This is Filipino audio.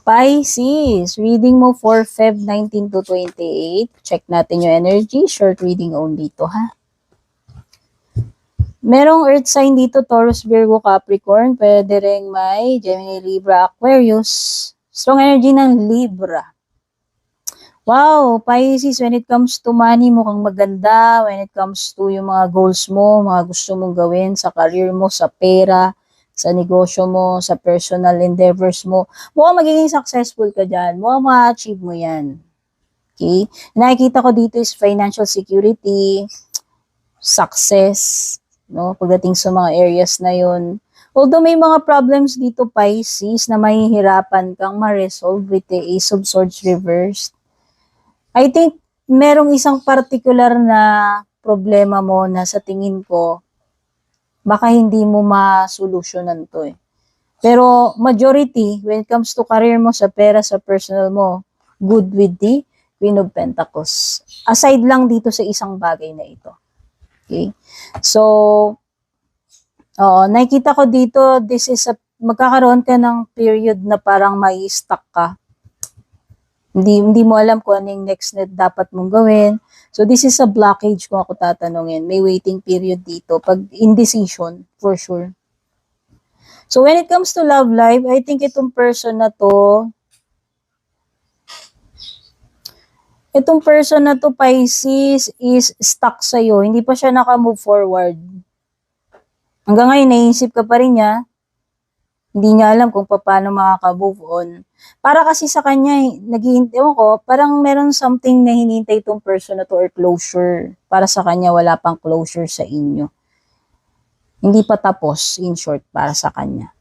Pisces, reading mo for Feb 19 to 28. Check natin yung energy. Short reading only to, ha? Merong earth sign dito, Taurus, Virgo, Capricorn. Pwede rin may Gemini, Libra, Aquarius. Strong energy ng Libra. Wow, Pisces, when it comes to money, mukhang maganda. When it comes to yung mga goals mo, mga gusto mong gawin sa career mo, sa pera, sa negosyo mo, sa personal endeavors mo, mukhang magiging successful ka dyan. Mukhang ma-achieve mo yan. Okay? Nakikita ko dito is financial security, success, no? Pagdating sa mga areas na yun. Although may mga problems dito, Pisces, na mahihirapan kang ma-resolve with the Ace of Swords reversed. I think merong isang particular na problema mo na sa tingin ko, baka hindi mo ma-solusyonan to eh. Pero majority, when it comes to career mo, sa pera, sa personal mo, good with the Queen of Pentacles. Aside lang dito sa isang bagay na ito. Okay? So, nakikita ko dito, this is magkakaroon ka ng period na parang may stuck ka. Hindi mo alam kung ano yung next na dapat mong gawin. So, this is a blockage kung ako tatanungin. May waiting period dito. Pag indecision, for sure. So, when it comes to love life, I think itong person na to, Pisces, is stuck sa'yo. Hindi pa siya naka-move forward. Hanggang ngayon, naisip ka pa rin niya. Hindi niya alam kung paano makaka-move on. Para kasi sa kanya, ewan ko, parang meron something na hinihintay itong person na to or closure. Para sa kanya, wala pang closure sa inyo. Hindi pa tapos, in short, para sa kanya.